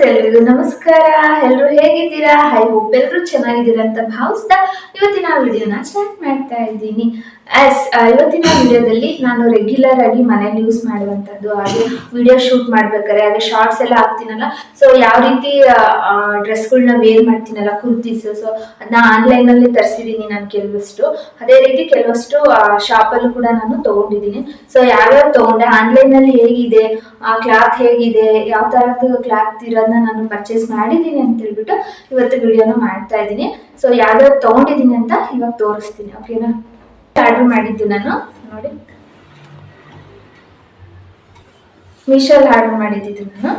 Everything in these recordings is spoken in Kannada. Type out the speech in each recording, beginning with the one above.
ಎಲ್ರಿಗೂ ನಮಸ್ಕಾರ. ಎಲ್ಲರೂ ಹೇಗಿದ್ದೀರಾ? ಐ ಹೋಪ್ ಎಲ್ಲರೂ ಚೆನ್ನಾಗಿದ್ದೀರಾ ಅಂತ ಭಾವಿಸ್ತಾ ಇವತ್ತಿನ ವಿಡಿಯೋನ ಸ್ಟಾರ್ಟ್ ಮಾಡ್ತಾ ಇದ್ದೀನಿ. ಇವತ್ತಿನ ವಿಡಿಯೋದಲ್ಲಿ ನಾನು ರೆಗ್ಯುಲರ್ ಆಗಿ ಮನೇಲಿ ಯೂಸ್ ಮಾಡುವಂಥದ್ದು, ಹಾಗೆ ವಿಡಿಯೋ ಶೂಟ್ ಮಾಡ್ಬೇಕಾದ್ರೆ ಹಾಗೆ ಶಾರ್ಟ್ಸ್ ಎಲ್ಲ ಹಾಕ್ತೀನಲ್ಲ, ಸೊ ಯಾವ ರೀತಿ ಡ್ರೆಸ್ಗಳನ್ನ ವೇರ್ ಮಾಡ್ತೀನಲ್ಲ, ಕುರ್ತೀಸ್, ಸೊ ಅದನ್ನ ಆನ್ಲೈನಲ್ಲಿ ತರಿಸಿದ್ದೀನಿ ನಾನು ಕೆಲವಷ್ಟು. ಅದೇ ರೀತಿ ಕೆಲವಷ್ಟು ಶಾಪಲ್ಲೂ ಕೂಡ ನಾನು ತಗೊಂಡಿದ್ದೀನಿ. ಸೊ ಯಾವ್ಯಾವ ತಗೊಂಡೆ, ಆನ್ಲೈನಲ್ಲಿ ಹೇಗಿದೆ, ಕ್ಲಾತ್ ಹೇಗಿದೆ, ಯಾವ ತರದ್ದು ಕ್ಲಾತ್ ಇರೋದನ್ನ ನಾನು ಪರ್ಚೇಸ್ ಮಾಡಿದ್ದೀನಿ ಅಂತ ಹೇಳ್ಬಿಟ್ಟು ಇವತ್ತು ವಿಡಿಯೋನ ಮಾಡ್ತಾ ಇದ್ದೀನಿ. ಸೊ ಯಾವ್ಯಾವ ತಗೊಂಡಿದ್ದೀನಿ ಅಂತ ಇವಾಗ ತೋರಿಸ್ತೀನಿ, ಓಕೆನಾ. ಆರ್ಡರ್ ಮಾಡಿದ್ದು ನಾನು ನೋಡಿ, ಮೀಶೋಲ್ಲಿ ಆರ್ಡರ್ ಮಾಡಿದ್ದು ನಾನು.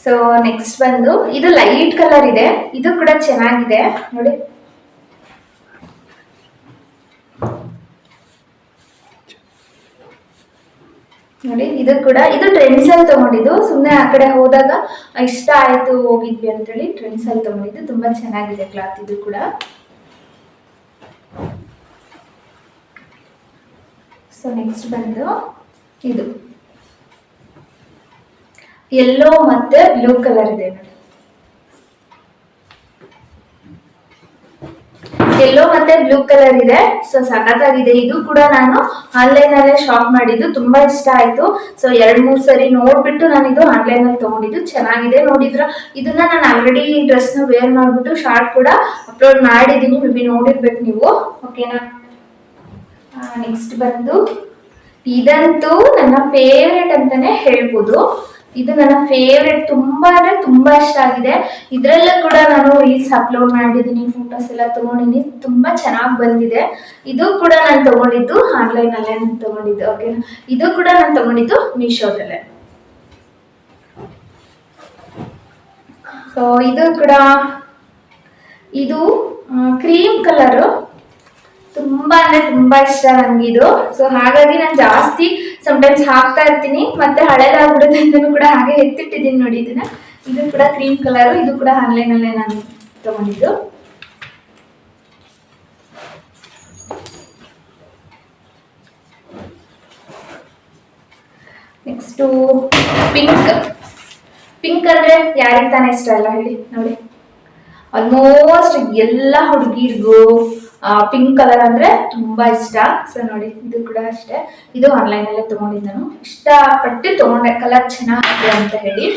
ಸೊ ನೆಕ್ಸ್ಟ್ ಬಂದು ಇದು ಲೈಟ್ ಕಲರ್ ಇದೆ, ಇದು ಕೂಡ ಚೆನ್ನಾಗಿದೆ ನೋಡಿ. ನೋಡಿ ಇದು ಕೂಡ, ಇದು ಟ್ರೆಂಡ್ಸ್ ಅಲ್ಲಿ ತಗೊಂಡಿದ್ದು. ಸುಮ್ಮನೆ ಆ ಕಡೆ ಹೋದಾಗ ಇಷ್ಟ ಆಯ್ತು ಹೋಗಿದ್ವಿ ಅಂತೇಳಿ ಟ್ರೆಂಡ್ಸ್ ಅಲ್ಲಿ ತಗೊಂಡಿದ್ದು. ತುಂಬಾ ಚೆನ್ನಾಗಿದೆ ಕ್ಲಾತ್ ಇದು ಕೂಡ. ಸೊ ನೆಕ್ಸ್ಟ್ ಬಂದು ಇದು ಯೆಲ್ಲೋ ಮತ್ತೆ ಬ್ಲೂ ಕಲರ್ ಇದೆ ನೋಡಿ, ಯೆಲ್ಲೋ ಮತ್ತೆ ಬ್ಲೂ ಕಲರ್ ಇದೆ. ಸೊ ಸಖತ್ತಾಗಿದೆ. ಇದು ಕೂಡ ನಾನು ಆನ್ಲೈನ್ ಅಲ್ಲೇ ಶಾಪ್ ಮಾಡಿದ್ದು, ತುಂಬಾ ಇಷ್ಟ ಆಯ್ತು. ಸೊ 2-3 ಸರಿ ನೋಡ್ಬಿಟ್ಟು ನಾನು ಇದು ಆನ್ಲೈನ್ ಅಲ್ಲಿ ತಗೊಂಡಿದ್ದು. ಚೆನ್ನಾಗಿದೆ. ನೋಡಿದ್ರ ಇದನ್ನ ನಾನು ಆಲ್ರೆಡಿ ಡ್ರೆಸ್ ನ ವೇರ್ ಮಾಡ್ಬಿಟ್ಟು ಶಾರ್ಟ್ ಕೂಡ ಅಪ್ಲೋಡ್ ಮಾಡಿದೀನಿ, ಮೇ ಬಿ ನೋಡಿರ್ಬೇಕು ನೀವು, ಓಕೆನಾ. ನೆಕ್ಸ್ಟ್ ಬಂದು ಇದಂತೂ ನನ್ನ ಫೇವ್ರೆಟ್ ಅಂತಾನೆ ಹೇಳ್ಬೋದು. ಇದು ನನ್ನ ಫೇವ್ರೆಟ್, ತುಂಬಾ ಅಂದ್ರೆ ತುಂಬಾ ಇಷ್ಟ ಆಗಿದೆ. ಇದ್ರಲ್ಲೂ ಕೂಡ ನಾನು ರೀಲ್ಸ್ ಅಪ್ಲೋಡ್ ಮಾಡಿದ್ದೀನಿ, ಫೋಟೋಸ್ ಎಲ್ಲ ತಗೊಂಡಿದ್ದೀನಿ, ತುಂಬಾ ಚೆನ್ನಾಗಿ ಬಂದಿದೆ. ಇದು ಕೂಡ ನಾನು ತಗೊಂಡಿದ್ದು ಆನ್ಲೈನ್ ಅಲ್ಲೇ ನಾನು ತಗೊಂಡಿದ್ದು, ಓಕೆನಾ. ಇದು ಕೂಡ ನಾನು ತಗೊಂಡಿದ್ದು ಮೀಶೋದಲ್ಲೇ. ಸೊ ಇದು ಕೂಡ, ಇದು ಕ್ರೀಮ್ ಕಲರು, ತುಂಬಾ ಅಂದ್ರೆ ತುಂಬಾ ಇಷ್ಟ ನಂಗಿದು. ಸೊ ಹಾಗಾಗಿ ನಾನು ಜಾಸ್ತಿ ಸಮಟೈಮ್ಸ್ ಹಾಕ್ತಾ ಇರ್ತೀನಿ, ಮತ್ತೆ ಹಳೇದಾಗ್ಬಿಡುತ್ತೆ ಅಂತಲೂ ಕೂಡ ಹಾಗೆ ಎತ್ತಿಟ್ಟಿದ್ದೀನಿ ನೋಡಿ ಇದನ್ನ. ಇದು ಕೂಡ ಕ್ರೀಮ್ ಕಲರ್, ಇದು ಕೂಡ ಆನ್ಲೈನ್ ಅಲ್ಲೇ ನಾನು ತಗೊಂಡಿದ್ದು. Next pink. ಪಿಂಕ್ ಅಂದ್ರೆ ಯಾರಿಗೆ ತಾನೇ ಇಷ್ಟ ಅಲ್ಲ ಹೇಳಿ. ನೋಡಿ ಆಲ್ಮೋಸ್ಟ್ ಎಲ್ಲ ಹುಡುಗಿರ್ಗೂ ಪಿಂಕ್ ಕಲರ್ ಅಂದ್ರೆ ತುಂಬಾ ಇಷ್ಟ. ಸೊ ನೋಡಿ ಇದು ಕೂಡ ಅಷ್ಟೇ, ಇದು ಆನ್ಲೈನ್ ಅಲ್ಲೇ ತಗೊಂಡಿದ್ದು. ನಾನು ಇಷ್ಟಪಟ್ಟು ತಗೊಂಡೆ, ಕಲರ್ ಚೆನ್ನಾಗಿದೆ ಅಂತ ಹೇಳಿ.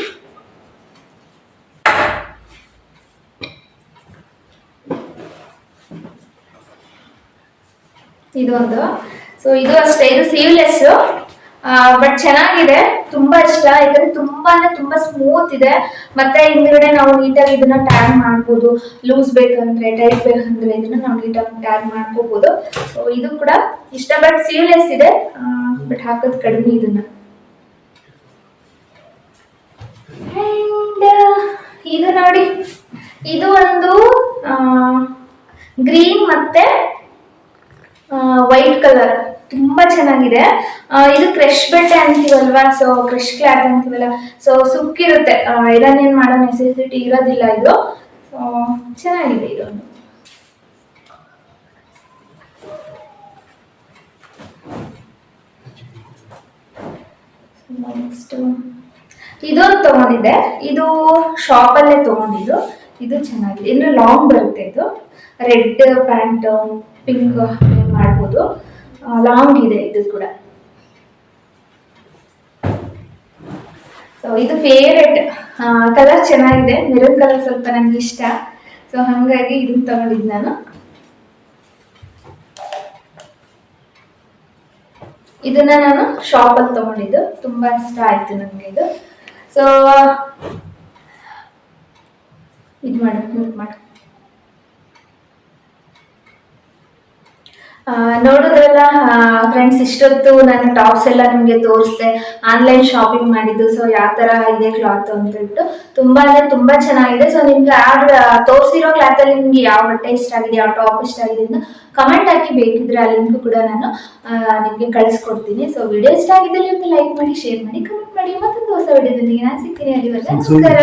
ಇದೊಂದು, ಸೊ ಇದು ಅಷ್ಟೇ, ಇದು ಸೀವ್ಲೆಸ್ ಬಟ್ ಚೆನ್ನಾಗಿದೆ, ತುಂಬಾ ಇಷ್ಟ. ಯಾಕಂದ್ರೆ ತುಂಬಾ ಅಂದ್ರೆ ತುಂಬಾ ಸ್ಮೂತ್ ಇದೆ, ಮತ್ತೆ ಹಿಂದ್ಗಡೆ ನಾವು ನೀಟಾಗಿ ಇದನ್ನ ಟ್ಯಾಗ್ ಮಾಡ್ಬೋದು. ಲೂಸ್ ಬೇಕಂದ್ರೆ, ಟೈಟ್ ಬೇಕಂದ್ರೆ ಇದನ್ನ ನಾವು ನೀಟಾಗಿ ಟ್ಯಾಗ್ ಮಾಡ್ಕೋಬಹುದು. ಸೊ ಇದು ಕೂಡ ಇಷ್ಟ, ಬಟ್ ಸೀವ್ಲೆಸ್ ಇದೆ, ಬಟ್ ಹಾಕೋದು ಕಡಿಮೆ ಇದನ್ನ. ಅಂಡ್ ಇದು ನೋಡಿ, ಇದು ಒಂದು ಗ್ರೀನ್ ಮತ್ತೆ ವೈಟ್ ಕಲರ್, ತುಂಬಾ ಚೆನ್ನಾಗಿದೆ. ಇದು ಕ್ರಶ್ ಬಟ್ಟೆ ಅಂತೀವಲ್ವಾ, ಸೊ ಕ್ರಶ್ ಕ್ಲಾತ್ ಅಂತೀವಲ್ಲ, ಸೊ ಸುಕ್ಕಿರುತ್ತೆ, ಐರನ್ ಏನ್ ಮಾಡೋ ನೆಸೆಸಿಟಿ ಇರೋದಿಲ್ಲ ಇದು. ಸೊ ಚೆನ್ನಾಗಿದೆ ಇದೊಂದು. ನೆಕ್ಸ್ಟ್ ಇದೊಂದು ತಗೊಂಡಿದ್ದೆ, ಇದು ಶಾಪಲ್ಲೇ ತಗೊಂಡಿದ್ದು. ಇದು ಚೆನ್ನಾಗಿದೆ, ಇನ್ನು ಲಾಂಗ್ ಬರುತ್ತೆ. ಇದು ರೆಡ್ ಪ್ಯಾಂಟ್, ಪಿಂಕ್ ಮಾಡ್ಬೋದು, ಲಾಂಗ್ ಇದೆ ಇದು ಕೂಡ. ಸೊ ಇದು ಫೇವ್ರೆಟ್ ಕಲರ್, ಚೆನ್ನಾಗಿದೆ. ಮೆರೂನ್ ಕಲರ್ ಸ್ವಲ್ಪ ನನಗೆ ಇಷ್ಟ, ಸೊ ಹಾಗಾಗಿ ಇದನ್ನ ತಗೊಂಡಿದ್ದು ನಾನು. ಇದನ್ನ ನಾನು ಶಾಪಲ್ಲಿ ತಗೊಂಡಿದ್ದು, ತುಂಬಾ ಇಷ್ಟ ಆಯ್ತು ನನಗೆ ಇದು. ಸೊ ಇದು ಮಾಡು ನೋಡಿದ್ರಲ್ಲ ಫ್ರೆಂಡ್ಸ್, ಇಷ್ಟೊತ್ತು ನಾನು ಟಾಪ್ಸ್ ಎಲ್ಲ ನಿಮಗೆ ತೋರಿಸ್ದೆ, ಆನ್ಲೈನ್ ಶಾಪಿಂಗ್ ಮಾಡಿದ್ದು. ಸೊ ಯಾವ ತರ ಇದೆ ಕ್ಲಾತ್ ಅಂತ ಹೇಳ್ಬಿಟ್ಟು ತುಂಬಾ ಅಂದ್ರೆ ತುಂಬಾ ಚೆನ್ನಾಗಿದೆ. ಸೊ ನಿಮ್ಗೆ ತೋರಿಸಿರೋ ಕ್ಲಾತ್ ಅಲ್ಲಿ ನಿಮ್ಗೆ ಯಾವ ಬಟ್ಟೆ ಇಷ್ಟ ಆಗಿದೆ, ಯಾವ ಟಾಪ್ ಇಷ್ಟ ಆಗಿದೆ ಅಂತ ಕಮೆಂಟ್ ಹಾಕಿ, ಬೇಕಿದ್ರೆ ಆ ಲಿಂಕ್ ಕೂಡ ನಾನು ನಿಮ್ಗೆ ಕಳಿಸ್ಕೊಡ್ತೀನಿ. ಸೊ ವಿಡಿಯೋ ಇಷ್ಟ ಆಗಿದ್ದಲ್ಲಿ ಲೈಕ್ ಮಾಡಿ, ಶೇರ್ ಮಾಡಿ, ಕಮೆಂಟ್ ಮಾಡಿ. ಮತ್ತೊಂದು ಹೊಸ ವಿಡಿಯೋದೊಂದಿಗೆ ನಾನು ಸಿಗ್ತೀನಿ. ಅಲ್ಲಿವರೆಗೆ ನಮಸ್ಕಾರ.